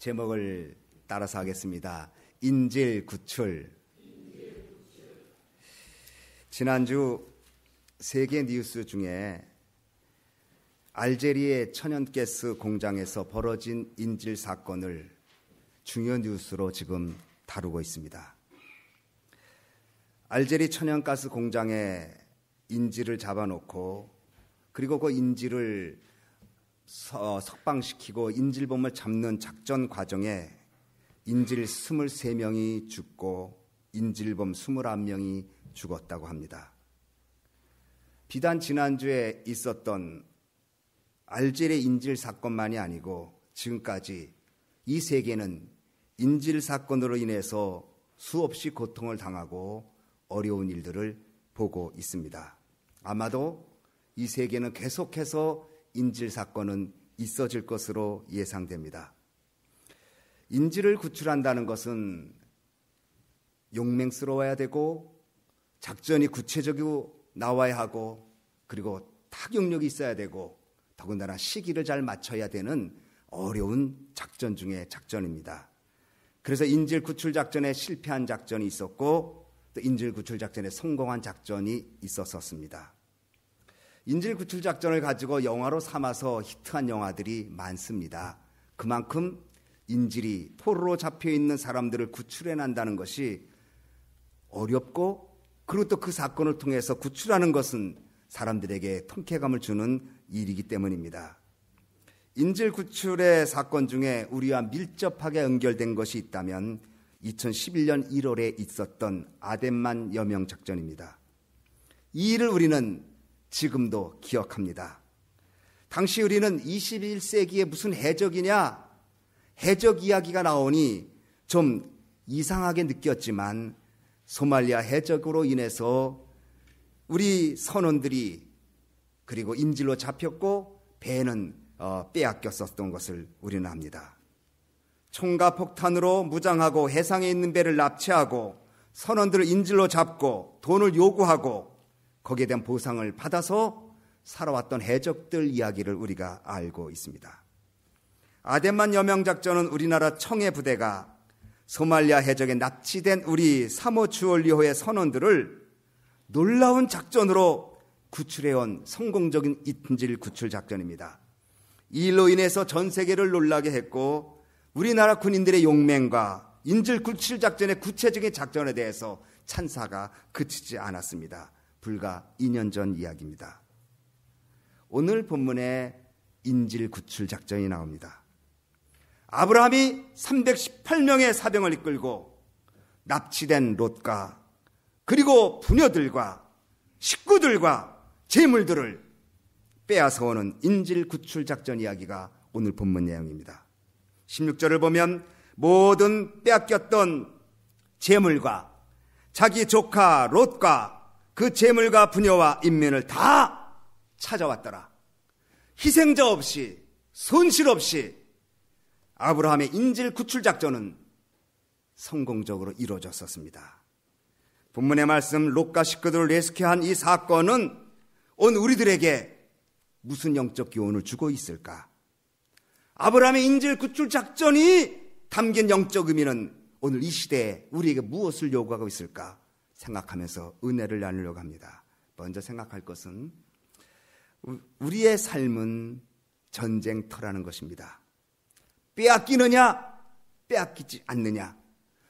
제목을 따라서 하겠습니다. 인질 구출. 지난주 세계 뉴스 중에 알제리의 천연가스 공장에서 벌어진 인질 사건을 중요 뉴스로 지금 다루고 있습니다. 알제리 천연가스 공장에 인질을 잡아놓고 그리고 그 인질을 석방시키고 인질범을 잡는 작전 과정에 인질 23명이 죽고 인질범 21명이 죽었다고 합니다. 비단 지난주에 있었던 알제리 인질 사건만이 아니고 지금까지 이 세계는 인질 사건으로 인해서 수없이 고통을 당하고 어려운 일들을 보고 있습니다. 아마도 이 세계는 계속해서 인질 사건은 있어질 것으로 예상됩니다. 인질을 구출한다는 것은 용맹스러워야 되고 작전이 구체적으로 나와야 하고 그리고 타격력이 있어야 되고 더군다나 시기를 잘 맞춰야 되는 어려운 작전 중에 작전입니다. 그래서 인질 구출 작전에 실패한 작전이 있었고 또 인질 구출 작전에 성공한 작전이 있었습니다. 인질 구출 작전을 가지고 영화로 삼아서 히트한 영화들이 많습니다. 그만큼 인질이 포로로 잡혀있는 사람들을 구출해낸다는 것이 어렵고 그리고 또 그 사건을 통해서 구출하는 것은 사람들에게 통쾌감을 주는 일이기 때문입니다. 인질 구출의 사건 중에 우리와 밀접하게 연결된 것이 있다면 2011년 1월에 있었던 아덴만 여명 작전입니다. 이 일을 우리는 지금도 기억합니다. 당시 우리는 21세기에 무슨 해적이냐? 해적 이야기가 나오니 좀 이상하게 느꼈지만 소말리아 해적으로 인해서 우리 선원들이 그리고 인질로 잡혔고 배는 빼앗겼었던 것을 우리는 압니다. 총과 폭탄으로 무장하고 해상에 있는 배를 납치하고 선원들을 인질로 잡고 돈을 요구하고 거기에 대한 보상을 받아서 살아왔던 해적들 이야기를 우리가 알고 있습니다. 아덴만 여명작전은 우리나라 청해 부대가 소말리아 해적에 납치된 우리 3호 주얼리호의 선원들을 놀라운 작전으로 구출해온 성공적인 인질 구출 작전입니다. 이 일로 인해서 전 세계를 놀라게 했고 우리나라 군인들의 용맹과 인질 구출 작전의 구체적인 작전에 대해서 찬사가 그치지 않았습니다. 불과 2년 전 이야기입니다. 오늘 본문에 인질 구출 작전이 나옵니다. 아브라함이 318명의 사병을 이끌고 납치된 롯과 그리고 부녀들과 식구들과 재물들을 빼앗아 오는 인질 구출 작전 이야기가 오늘 본문 내용입니다. 16절을 보면 모든 빼앗겼던 재물과 자기 조카 롯과 그 재물과 부녀와 인면을 다 찾아왔더라. 희생자 없이 손실 없이 아브라함의 인질 구출 작전은 성공적으로 이루어졌었습니다. 본문의 말씀 롯과 식구들을 레스큐한 이 사건은 오늘 우리들에게 무슨 영적 교훈을 주고 있을까? 아브라함의 인질 구출 작전이 담긴 영적 의미는 오늘 이 시대에 우리에게 무엇을 요구하고 있을까? 생각하면서 은혜를 나누려고 합니다. 먼저 생각할 것은 우리의 삶은 전쟁터라는 것입니다. 빼앗기느냐, 빼앗기지 않느냐,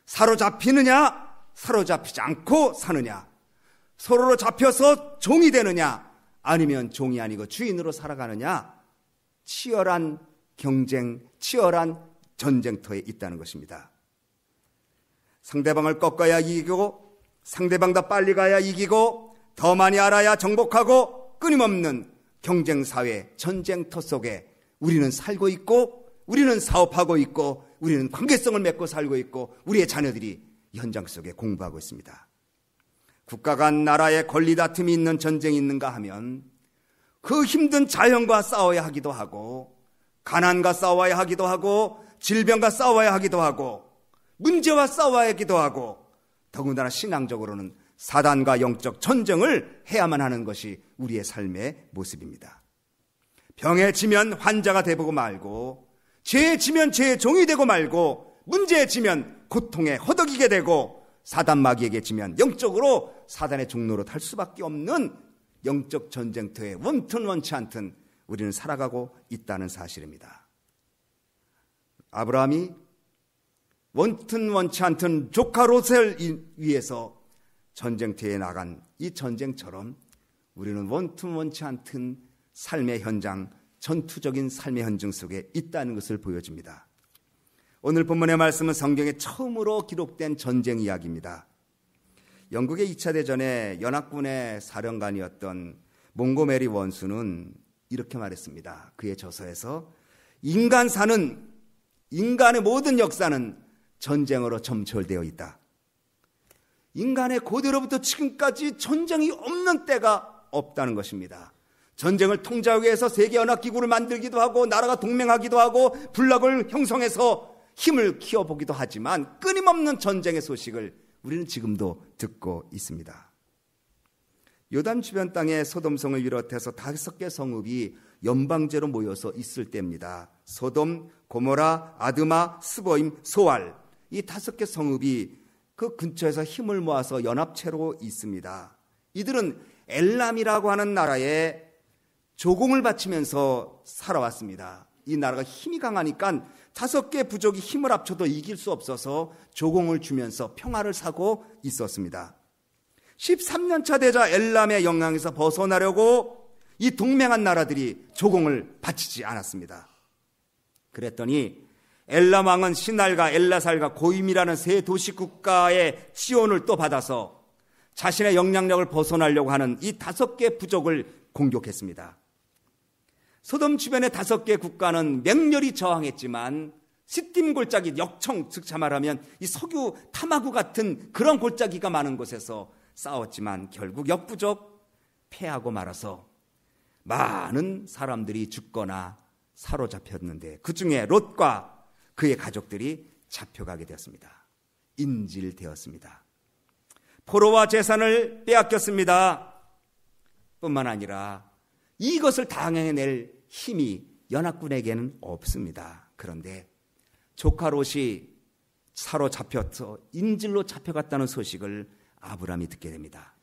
사로잡히느냐, 사로잡히지 않고 사느냐, 서로로 잡혀서 종이 되느냐, 아니면 종이 아니고 주인으로 살아가느냐, 치열한 경쟁, 치열한 전쟁터에 있다는 것입니다. 상대방을 꺾어야 이기고 상대방보다 빨리 가야 이기고 더 많이 알아야 정복하고 끊임없는 경쟁사회 전쟁터 속에 우리는 살고 있고 우리는 사업하고 있고 우리는 관계성을 맺고 살고 있고 우리의 자녀들이 현장 속에 공부하고 있습니다. 국가 간 나라의 권리 다툼이 있는 전쟁이 있는가 하면 그 힘든 자연과 싸워야 하기도 하고 가난과 싸워야 하기도 하고 질병과 싸워야 하기도 하고 문제와 싸워야 하기도 하고 더군다나 신앙적으로는 사단과 영적 전쟁을 해야만 하는 것이 우리의 삶의 모습입니다. 병에 지면 환자가 되보고 말고 죄에 지면 죄의 종이 되고 말고, 문제에 지면 고통에 허덕이게 되고, 사단 마귀에게 지면 영적으로 사단의 종로로 탈 수밖에 없는 영적 전쟁터에 원튼 원치 않든 우리는 살아가고 있다는 사실입니다. 아브라함이 원튼 원치 않든 조카 롯을 위해서 전쟁터에 나간 이 전쟁처럼 우리는 원튼 원치 않든 삶의 현장, 전투적인 삶의 현장 속에 있다는 것을 보여줍니다. 오늘 본문의 말씀은 성경에 처음으로 기록된 전쟁 이야기입니다. 영국의 2차 대전에 연합군의 사령관이었던 몽고메리 원수는 이렇게 말했습니다. 그의 저서에서 인간의 모든 역사는 전쟁으로 점철되어 있다. 인간의 고대로부터 지금까지 전쟁이 없는 때가 없다는 것입니다. 전쟁을 통제하기 위해서 세계연합기구를 만들기도 하고 나라가 동맹하기도 하고 군락을 형성해서 힘을 키워보기도 하지만 끊임없는 전쟁의 소식을 우리는 지금도 듣고 있습니다. 요단 주변 땅에 소돔성을 비롯해서 5개 성읍이 연방제로 모여서 있을 때입니다. 소돔, 고모라, 아드마, 스보임, 소알, 이 5개 성읍이 그 근처에서 힘을 모아서 연합체로 있습니다. 이들은 엘람이라고 하는 나라에 조공을 바치면서 살아왔습니다. 이 나라가 힘이 강하니까 5개 부족이 힘을 합쳐도 이길 수 없어서 조공을 주면서 평화를 사고 있었습니다. 13년차 되자 엘람의 영향에서 벗어나려고 이 동맹한 나라들이 조공을 바치지 않았습니다. 그랬더니 엘람 왕은 신할과 엘라살과 고임이라는 세 도시 국가의 지원을 또 받아서 자신의 영향력을 벗어나려고 하는 이 5개 부족을 공격했습니다. 소돔 주변의 5개 국가는 맹렬히 저항했지만 시딤 골짜기 역청, 즉 말하면 이 석유 탐화구 같은 그런 골짜기가 많은 곳에서 싸웠지만 결국 역부족 패하고 말아서 많은 사람들이 죽거나 사로잡혔는데 그 중에 롯과 그의 가족들이 잡혀가게 되었습니다. 인질되었습니다. 포로와 재산을 빼앗겼습니다. 뿐만 아니라 이것을 당해낼 힘이 연합군에게는 없습니다. 그런데 조카 롯이 사로잡혀서 인질로 잡혀갔다는 소식을 아브라함이 듣게 됩니다.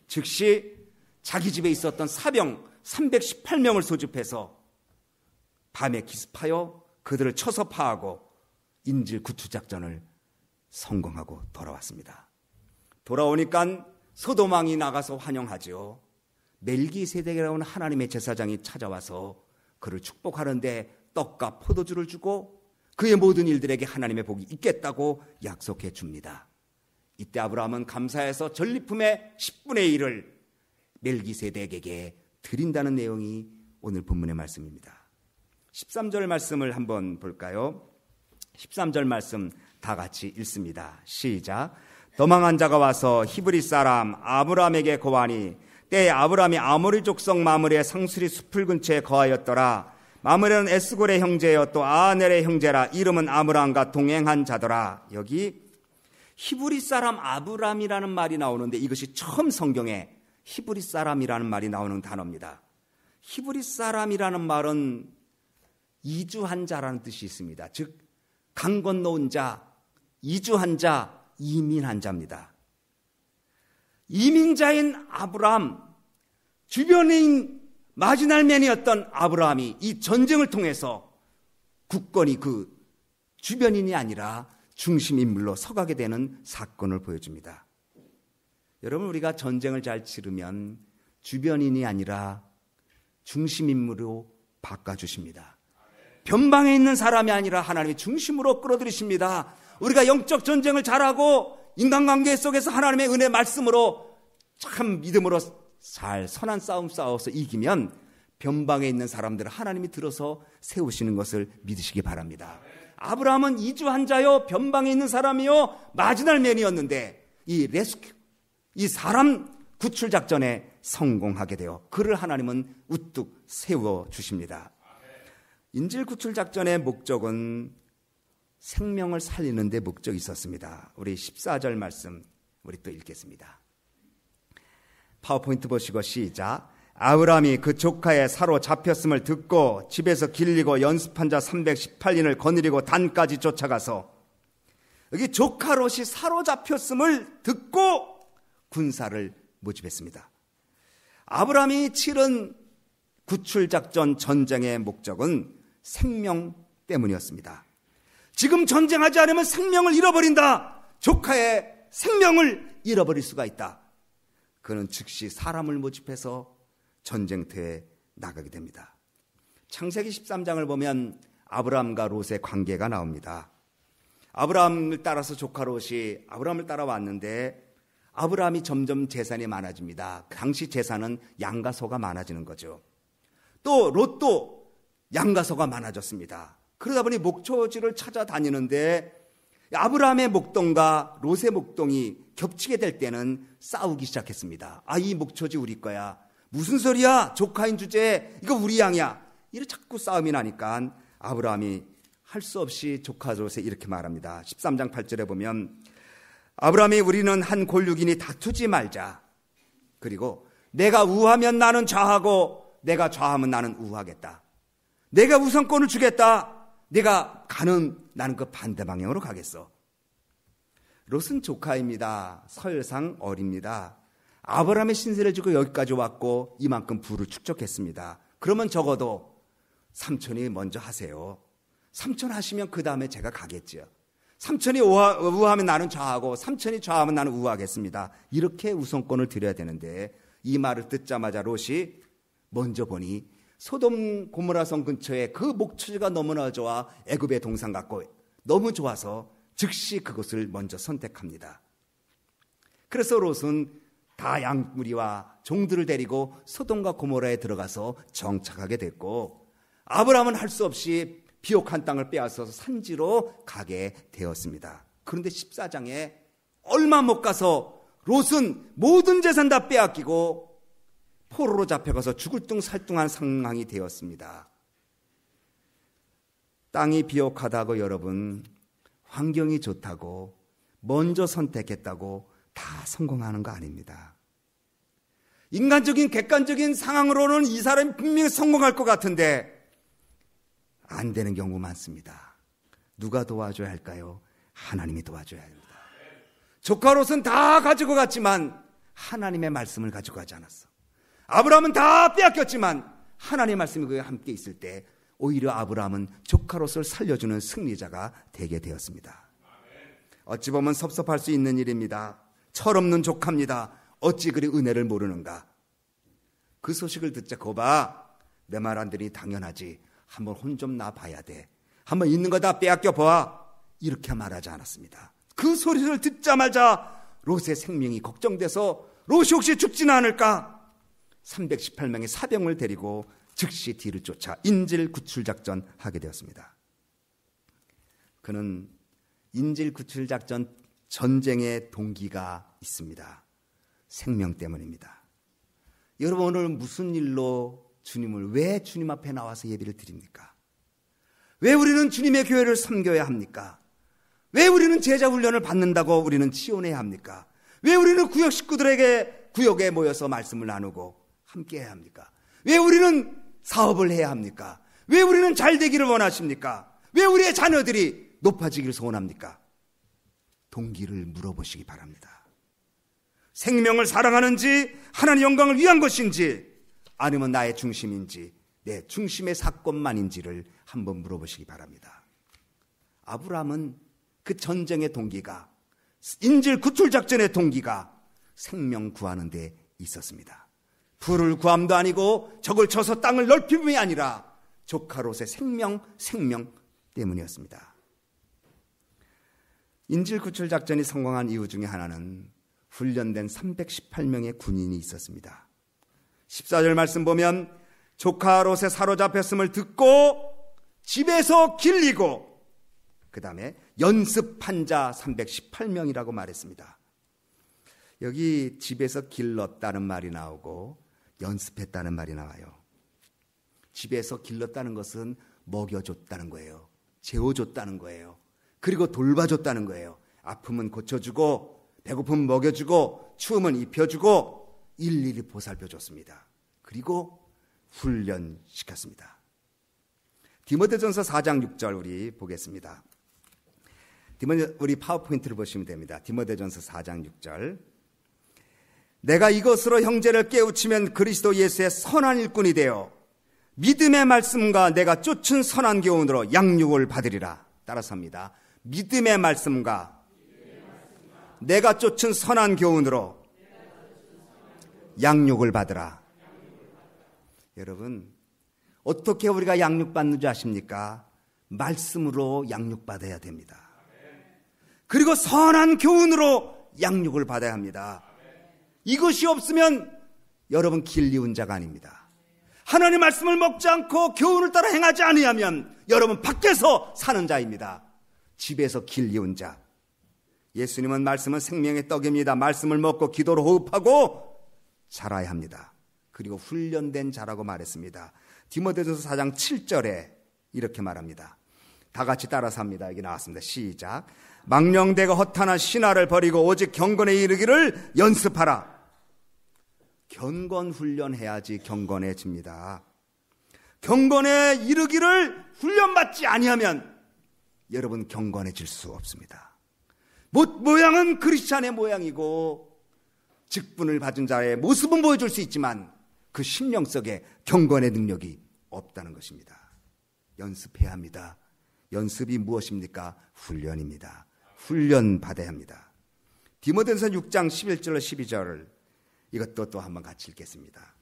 즉시 자기 집에 있었던 사병 318명을 소집해서 밤에 기습하여 그들을 쳐서 파하고 인질 구출 작전을 성공하고 돌아왔습니다. 돌아오니까 소돔 왕이 나가서 환영하죠. 멜기세덱이라는 하나님의 제사장이 찾아와서 그를 축복하는데 떡과 포도주를 주고 그의 모든 일들에게 하나님의 복이 있겠다고 약속해 줍니다. 이때 아브라함은 감사해서 전리품의 10분의 1을 멜기세덱에게 드린다는 내용이 오늘 본문의 말씀입니다. 13절 말씀을 한번 볼까요? 13절 말씀 다 같이 읽습니다. 시작. 도망한 자가 와서 히브리 사람 아브라함에게 거하니 때에 아브라함이 아모리 족속 마므리의 상수리 숲을 근처에 거하였더라. 마므리는 에스골의 형제여 또 아넬의 형제라. 이름은 아브라함과 동행한 자더라. 여기 히브리 사람 아브라함이라는 말이 나오는데 이것이 처음 성경에 히브리 사람이라는 말이 나오는 단어입니다. 히브리 사람이라는 말은 이주한 자라는 뜻이 있습니다. 즉 강 건너온 자, 이주한 자, 이민한 자입니다. 이민자인 아브라함, 주변인 마지날맨이었던 아브라함이 이 전쟁을 통해서 국권이 그 주변인이 아니라 중심인물로 서가게 되는 사건을 보여줍니다. 여러분, 우리가 전쟁을 잘 치르면 주변인이 아니라 중심인물로 바꿔주십니다. 변방에 있는 사람이 아니라 하나님의 중심으로 끌어들이십니다. 우리가 영적 전쟁을 잘하고 인간관계 속에서 하나님의 은혜 말씀으로 참 믿음으로 잘 선한 싸움 싸워서 이기면 변방에 있는 사람들을 하나님이 들어서 세우시는 것을 믿으시기 바랍니다. 아브라함은 이주한 자요 변방에 있는 사람이요 마지날맨이었는데 이 레스큐, 이 사람 구출 작전에 성공하게 되어 그를 하나님은 우뚝 세워주십니다. 인질 구출 작전의 목적은 생명을 살리는 데 목적이 있었습니다. 우리 14절 말씀 우리 또 읽겠습니다. 파워포인트 보시고 시작. 아브라함이 그 조카의 사로잡혔음을 듣고 집에서 길리고 연습한 자 318인을 거느리고 단까지 쫓아가서 여기 조카 롯이 사로잡혔음을 듣고 군사를 모집했습니다. 아브라함이 치른 구출작전 전쟁의 목적은 생명 때문이었습니다. 지금 전쟁하지 않으면 생명을 잃어버린다. 조카의 생명을 잃어버릴 수가 있다. 그는 즉시 사람을 모집해서 전쟁터에 나가게 됩니다. 창세기 13장을 보면 아브라함과 롯의 관계가 나옵니다. 아브라함을 따라서 조카 롯이 아브라함을 따라왔는데 아브라함이 점점 재산이 많아집니다. 당시 재산은 양과 소가 많아지는 거죠. 또 롯도 양과 소가 많아졌습니다. 그러다 보니 목초지를 찾아다니는데 아브라함의 목동과 롯의 목동이 겹치게 될 때는 싸우기 시작했습니다. 이 목초지 우리 거야. 무슨 소리야? 조카인 주제에 이거 우리 양이야. 이렇게 자꾸 싸움이 나니까 아브라함이 할 수 없이 조카 롯에 이렇게 말합니다. 13장 8절에 보면 아브라함이 우리는 한 골육이니 다투지 말자. 그리고 내가 우하면 나는 좌하고 내가 좌하면 나는 우하겠다. 내가 우선권을 주겠다. 내가 가는 나는 그 반대 방향으로 가겠어. 롯은 조카입니다. 서열상 어립니다. 아브라함의 신세를 지고 여기까지 왔고 이만큼 부를 축적했습니다. 그러면 적어도 삼촌이 먼저 하세요. 삼촌 하시면 그 다음에 제가 가겠죠. 삼촌이 우하면 나는 좌하고 삼촌이 좌하면 나는 우하겠습니다. 이렇게 우선권을 드려야 되는데 이 말을 듣자마자 롯이 먼저 보니 소돔 고모라성 근처에 그 목초지가 너무나 좋아 애굽의 동산 같고 너무 좋아서 즉시 그것을 먼저 선택합니다. 그래서 롯은 다 양무리와 종들을 데리고 소돔과 고모라에 들어가서 정착하게 됐고 아브라함은 할 수 없이 비옥한 땅을 빼앗아서 산지로 가게 되었습니다. 그런데 14장에 얼마 못 가서 롯은 모든 재산 다 빼앗기고 포로로 잡혀가서 죽을 둥 살둥한 상황이 되었습니다. 땅이 비옥하다고 여러분, 환경이 좋다고 먼저 선택했다고 다 성공하는 거 아닙니다. 인간적인 객관적인 상황으로는 이 사람이 분명히 성공할 것 같은데 안 되는 경우 많습니다. 누가 도와줘야 할까요? 하나님이 도와줘야 합니다. 조카 롯은 다 가지고 갔지만 하나님의 말씀을 가지고 가지 않았어. 아브라함은 다 빼앗겼지만 하나님의 말씀이 그와 함께 있을 때 오히려 아브라함은 조카 롯을 살려주는 승리자가 되게 되었습니다. 어찌 보면 섭섭할 수 있는 일입니다. 철없는 조카입니다. 어찌 그리 은혜를 모르는가. 그 소식을 듣자 거봐, 내 말 안 들으니 당연하지. 한번 혼 좀 나봐야 돼. 한번 있는 거 다 빼앗겨 봐. 이렇게 말하지 않았습니다. 그 소리를 듣자마자 롯의 생명이 걱정돼서 롯이 혹시 죽지는 않을까? 318명의 사병을 데리고 즉시 뒤를 쫓아 인질 구출 작전 하게 되었습니다. 그는 인질 구출 작전 전쟁의 동기가 있습니다. 생명 때문입니다. 여러분, 오늘 무슨 일로 주님을 왜 주님 앞에 나와서 예배를 드립니까? 왜 우리는 주님의 교회를 섬겨야 합니까? 왜 우리는 제자 훈련을 받는다고 우리는 지원해야 합니까? 왜 우리는 구역 식구들에게 구역에 모여서 말씀을 나누고 함께 해야 합니까? 왜 우리는 사업을 해야 합니까? 왜 우리는 잘 되기를 원하십니까? 왜 우리의 자녀들이 높아지기를 소원합니까? 동기를 물어보시기 바랍니다. 생명을 사랑하는지 하나님 영광을 위한 것인지 아니면 나의 중심인지 내 중심의 사건만인지를 한번 물어보시기 바랍니다. 아브라함은 그 전쟁의 동기가, 인질 구출 작전의 동기가 생명 구하는 데 있었습니다. 부를 구함도 아니고 적을 쳐서 땅을 넓힘이 아니라 조카 롯의 생명 때문이었습니다. 인질 구출 작전이 성공한 이유 중에 하나는 훈련된 318명의 군인이 있었습니다. 14절 말씀 보면 조카 롯에 사로잡혔음을 듣고 집에서 길리고 그 다음에 연습한 자 318명이라고 말했습니다. 여기 집에서 길렀다는 말이 나오고 연습했다는 말이 나와요. 집에서 길렀다는 것은 먹여줬다는 거예요. 재워줬다는 거예요. 그리고 돌봐줬다는 거예요. 아프면 고쳐주고 배고프면 먹여주고 추우면 입혀주고 일일이 보살펴줬습니다. 그리고 훈련시켰습니다. 디모데전서 4장 6절 우리 보겠습니다. 우리 파워포인트를 보시면 됩니다. 디모데전서 4장 6절. 내가 이것으로 형제를 깨우치면 그리스도 예수의 선한 일꾼이 되어 믿음의 말씀과 내가 쫓은 선한 교훈으로 양육을 받으리라. 따라서 합니다. 믿음의 말씀과 내가 쫓은 선한 교훈으로 양육을 받으라. 여러분, 어떻게 우리가 양육받는 줄 아십니까? 말씀으로 양육받아야 됩니다. 그리고 선한 교훈으로 양육을 받아야 합니다. 이것이 없으면 여러분 길 이은 자가 아닙니다. 하나님 말씀을 먹지 않고 교훈을 따라 행하지 아니하면 여러분 밖에서 사는 자입니다. 집에서 길 이은 자. 예수님은 말씀은 생명의 떡입니다. 말씀을 먹고 기도로 호흡하고 자라야 합니다. 그리고 훈련된 자라고 말했습니다. 디모데전서 4장 7절에 이렇게 말합니다. 다 같이 따라서 합니다. 여기 나왔습니다. 시작. 망령되고 허탄한 신화를 버리고 오직 경건에 이르기를 연습하라. 경건 훈련해야지 경건해집니다. 경건에 이르기를 훈련받지 아니하면 여러분 경건해질 수 없습니다. 모양은 크리스찬의 모양이고 직분을 받은 자의 모습은 보여줄 수 있지만 그 심령 속에 경건의 능력이 없다는 것입니다. 연습해야 합니다. 연습이 무엇입니까? 훈련입니다. 훈련 받아야 합니다. 디모데전서 6장 11절로 12절 이것도 또 한번 같이 읽겠습니다.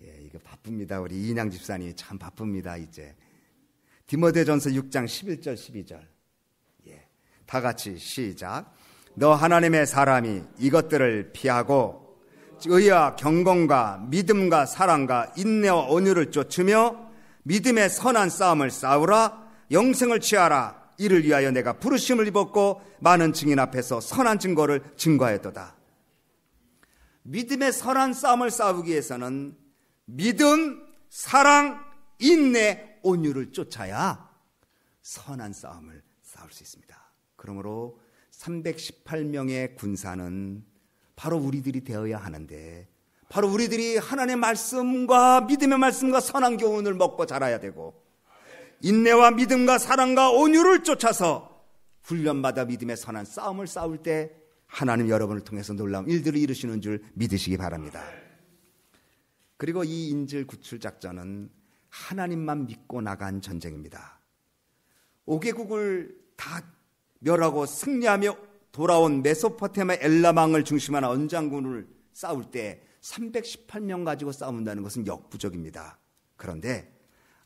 예, 이거 바쁩니다. 우리 이인양 집사님이 참 바쁩니다. 이제 디모데전서 6장 11절 12절 예, 다 같이 시작. 너 하나님의 사람이 이것들을 피하고 의와 경건과 믿음과 사랑과 인내와 온유를 쫓으며 믿음의 선한 싸움을 싸우라. 영생을 취하라. 이를 위하여 내가 부르심을 입었고 많은 증인 앞에서 선한 증거를 증거하였도다. 믿음의 선한 싸움을 싸우기 위해서는 믿음, 사랑, 인내, 온유를 쫓아야 선한 싸움을 싸울 수 있습니다. 그러므로 318명의 군사는 바로 우리들이 되어야 하는데 바로 우리들이 하나님의 말씀과 믿음의 말씀과 선한 교훈을 먹고 자라야 되고 인내와 믿음과 사랑과 온유를 쫓아서 훈련받아 믿음의 선한 싸움을 싸울 때 하나님 여러분을 통해서 놀라운 일들을 이루시는 줄 믿으시기 바랍니다. 그리고 이 인질 구출 작전은 하나님만 믿고 나간 전쟁입니다. 5개국을 다 멸하고 승리하며 돌아온 메소포타미아 엘라망을 중심한 언장군을 싸울 때 318명 가지고 싸운다는 것은 역부족입니다. 그런데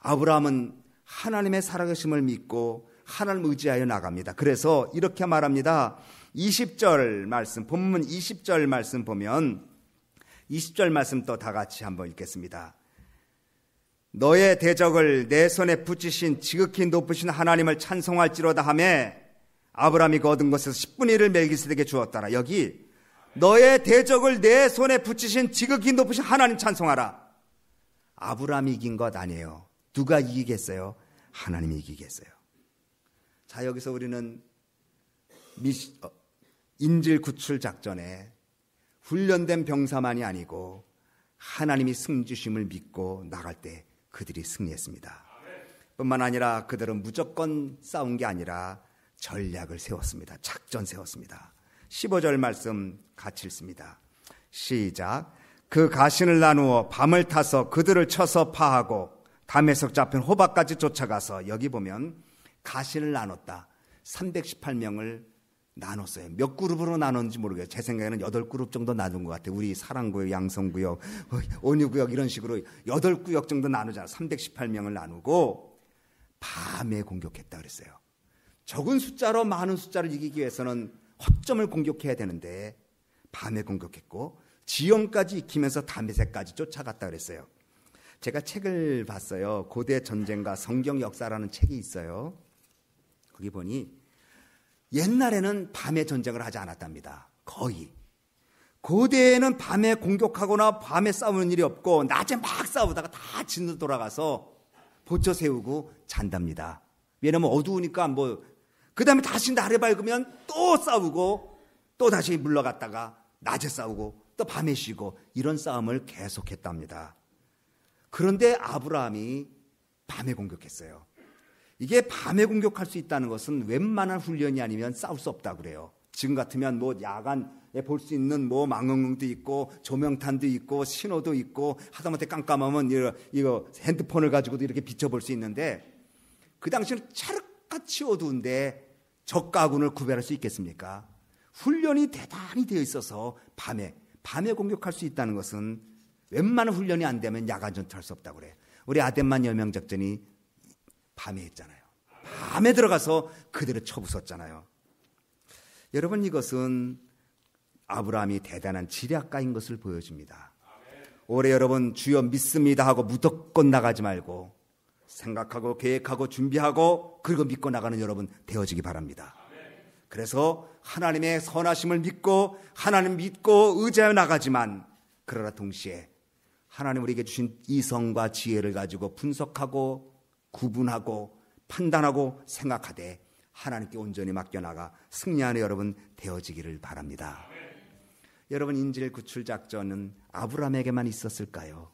아브라함은 하나님의 살아계심을 믿고 하나님을 의지하여 나갑니다. 그래서 이렇게 말합니다. 20절 말씀, 본문 20절 말씀 보면 20절 말씀 또 다 같이 한번 읽겠습니다. 너의 대적을 내 손에 붙이신 지극히 높으신 하나님을 찬송할지로다 하며 아브라함이 그 얻은 것에서 10분의 1을 멜기세덱에게 주었더라. 여기 너의 대적을 내 손에 붙이신 지극히 높으신 하나님 찬송하라. 아브라함이 이긴 것 아니에요. 누가 이기겠어요? 하나님이 이기겠어요. 자, 여기서 우리는 인질 구출 작전에 훈련된 병사만이 아니고 하나님이 승주심을 믿고 나갈 때 그들이 승리했습니다. 뿐만 아니라 그들은 무조건 싸운 게 아니라 전략을 세웠습니다. 작전 세웠습니다. 15절 말씀 같이 읽습니다. 시작. 그 가신을 나누어 밤을 타서 그들을 쳐서 파하고 담에서 잡힌 호박까지 쫓아가서 여기 보면 가신을 나눴다. 318명을 나눴어요. 몇 그룹으로 나눴는지 모르겠어요. 제 생각에는 8그룹 정도 나눈 것 같아요. 우리 사랑구역, 양성구역, 온유구역 이런 식으로 8구역 정도 나누잖아요. 318명을 나누고 밤에 공격했다 그랬어요. 적은 숫자로 많은 숫자를 이기기 위해서는 허점을 공격해야 되는데 밤에 공격했고 지형까지 익히면서 다메섹까지 쫓아갔다 그랬어요. 제가 책을 봤어요. 고대 전쟁과 성경 역사라는 책이 있어요. 거기 보니 옛날에는 밤에 전쟁을 하지 않았답니다. 거의. 고대에는 밤에 공격하거나 밤에 싸우는 일이 없고 낮에 막 싸우다가 다 진으로 돌아가서 보초 세우고 잔답니다. 왜냐면 어두우니까 그 다음에 다시 날에 밝으면 또 싸우고 또 다시 물러갔다가 낮에 싸우고 또 밤에 쉬고 이런 싸움을 계속했답니다. 그런데 아브라함이 밤에 공격했어요. 이게 밤에 공격할 수 있다는 것은 웬만한 훈련이 아니면 싸울 수 없다고 그래요. 지금 같으면 뭐 야간에 볼 수 있는 뭐 망원경도 있고 조명탄도 있고 신호도 있고 하다못해 깜깜하면 이거 핸드폰을 가지고도 이렇게 비춰볼 수 있는데 그 당시는 찰흙같이 어두운데 적과 아군을 구별할 수 있겠습니까? 훈련이 대단히 되어 있어서 밤에 공격할 수 있다는 것은 웬만한 훈련이 안 되면 야간 전투할 수 없다고 그래요. 우리 아덴만 여명작전이 밤에 했잖아요. 밤에 들어가서 그대로 쳐부쉈잖아요. 여러분, 이것은 아브라함이 대단한 지략가인 것을 보여줍니다. 올해 여러분 주여 믿습니다 하고 무조건 나가지 말고 생각하고 계획하고 준비하고 그리고 믿고 나가는 여러분 되어지기 바랍니다. 그래서 하나님의 선하심을 믿고 하나님 믿고 의지하여 나가지만 그러나 동시에 하나님 우리에게 주신 이성과 지혜를 가지고 분석하고 구분하고 판단하고 생각하되 하나님께 온전히 맡겨나가 승리하는 여러분 되어지기를 바랍니다. 여러분, 인질 구출 작전은 아브라함에게만 있었을까요?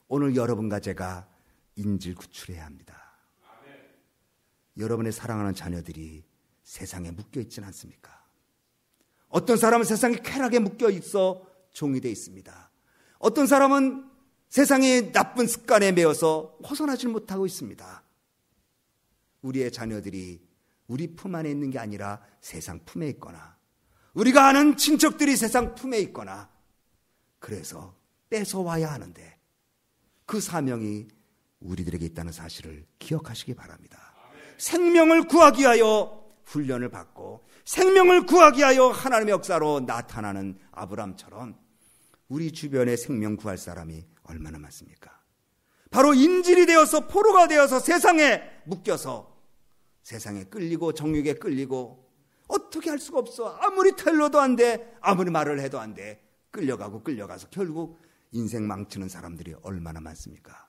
오늘 여러분과 제가 인질 구출해야 합니다. 여러분의 사랑하는 자녀들이 세상에 묶여 있지는 않습니까? 어떤 사람은 세상에 쾌락에 묶여 있어 종이 되어 있습니다. 어떤 사람은 세상의 나쁜 습관에 매여서 벗어나질 못하고 있습니다. 우리의 자녀들이 우리 품 안에 있는 게 아니라 세상 품에 있거나 우리가 아는 친척들이 세상 품에 있거나 그래서 뺏어와야 하는데 그 사명이 우리들에게 있다는 사실을 기억하시기 바랍니다. 생명을 구하기 위하여 훈련을 받고 생명을 구하기 위하여 하나님의 역사로 나타나는 아브라함처럼 우리 주변에 생명 구할 사람이 얼마나 많습니까? 바로 인질이 되어서 포로가 되어서 세상에 묶여서 세상에 끌리고 정욕에 끌리고 어떻게 할 수가 없어. 아무리 텔러도 안 돼. 아무리 말을 해도 안 돼. 끌려가서 결국 인생 망치는 사람들이 얼마나 많습니까?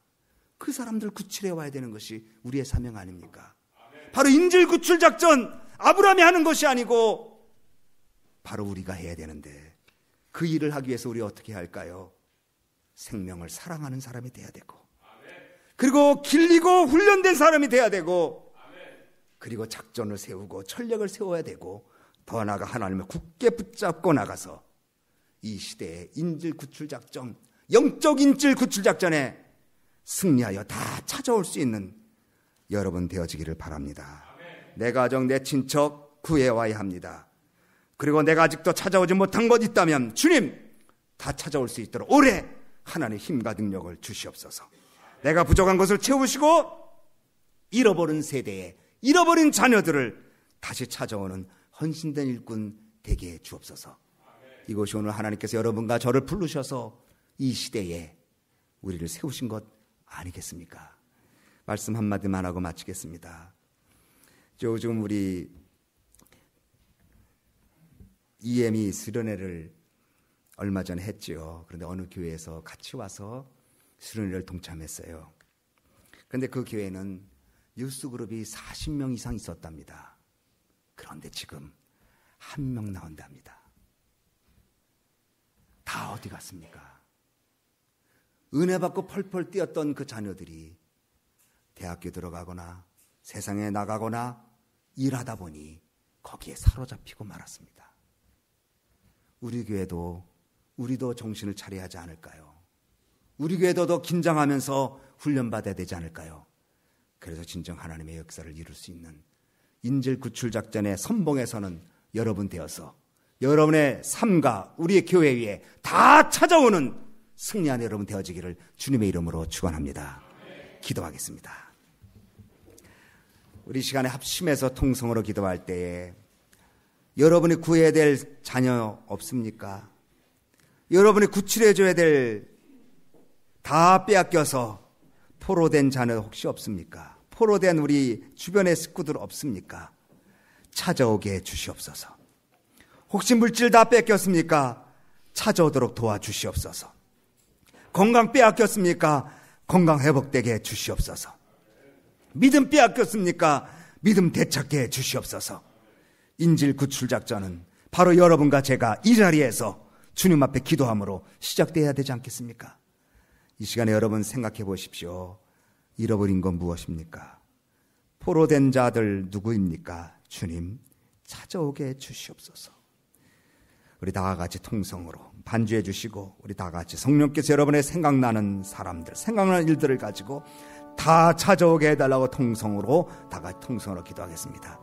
그 사람들 구출해 와야 되는 것이 우리의 사명 아닙니까? 바로 인질 구출 작전 아브라함이 하는 것이 아니고 바로 우리가 해야 되는데 그 일을 하기 위해서 우리 어떻게 할까요? 생명을 사랑하는 사람이 돼야 되고 그리고 길리고 훈련된 사람이 돼야 되고 그리고 작전을 세우고 전략을 세워야 되고 더 나아가 하나님을 굳게 붙잡고 나가서 이 시대의 인질 구출 작전, 영적 인질 구출 작전에 승리하여 다 찾아올 수 있는 여러분 되어지기를 바랍니다. 내 가정, 내 친척 구해와야 합니다. 그리고 내가 아직도 찾아오지 못한 것 있다면 주님 다 찾아올 수 있도록 올해 하나님의 힘과 능력을 주시옵소서. 내가 부족한 것을 채우시고 잃어버린 세대에 잃어버린 자녀들을 다시 찾아오는 헌신된 일꾼 되게 주옵소서. 이것이 오늘 하나님께서 여러분과 저를 부르셔서 이 시대에 우리를 세우신 것 아니겠습니까? 말씀 한마디만 하고 마치겠습니다. 요즘 우리 EM이 수련회를 얼마 전에 했지요. 그런데 어느 교회에서 같이 와서 수련회를 동참했어요. 그런데 그 교회는 뉴스그룹이 40명 이상 있었답니다. 그런데 지금 1명 나온답니다. 다 어디 갔습니까? 은혜 받고 펄펄 뛰었던 그 자녀들이 대학교 들어가거나 세상에 나가거나 일하다 보니 거기에 사로잡히고 말았습니다. 우리 교회도 우리도 정신을 차려야 하지 않을까요? 우리 교회도 더 긴장하면서 훈련받아야 되지 않을까요? 그래서 진정 하나님의 역사를 이룰 수 있는 인질 구출 작전의 선봉에서는 여러분 되어서 여러분의 삶과 우리의 교회 위에 다 찾아오는 승리한 여러분 되어지기를 주님의 이름으로 축원합니다. 기도하겠습니다. 우리 시간에 합심해서 통성으로 기도할 때에 여러분이 구해야 될 자녀 없습니까? 여러분이 구출해줘야 될 다 빼앗겨서 포로된 자녀 혹시 없습니까? 포로된 우리 주변의 식구들 없습니까? 찾아오게 해 주시옵소서. 혹시 물질 다 뺏겼습니까? 찾아오도록 도와주시옵소서. 건강 빼앗겼습니까? 건강 회복되게 해 주시옵소서. 믿음 빼앗겼습니까? 믿음 되찾게 해 주시옵소서. 인질 구출 작전은 바로 여러분과 제가 이 자리에서 주님 앞에 기도함으로 시작돼야 되지 않겠습니까? 이 시간에 여러분 생각해 보십시오. 잃어버린 건 무엇입니까? 포로된 자들 누구입니까? 주님 찾아오게 해주시옵소서. 우리 다 같이 통성으로 반주해 주시고, 우리 다 같이 성령께서 여러분의 생각나는 사람들, 생각나는 일들을 가지고 다 찾아오게 해달라고 통성으로, 다 같이 통성으로 기도하겠습니다.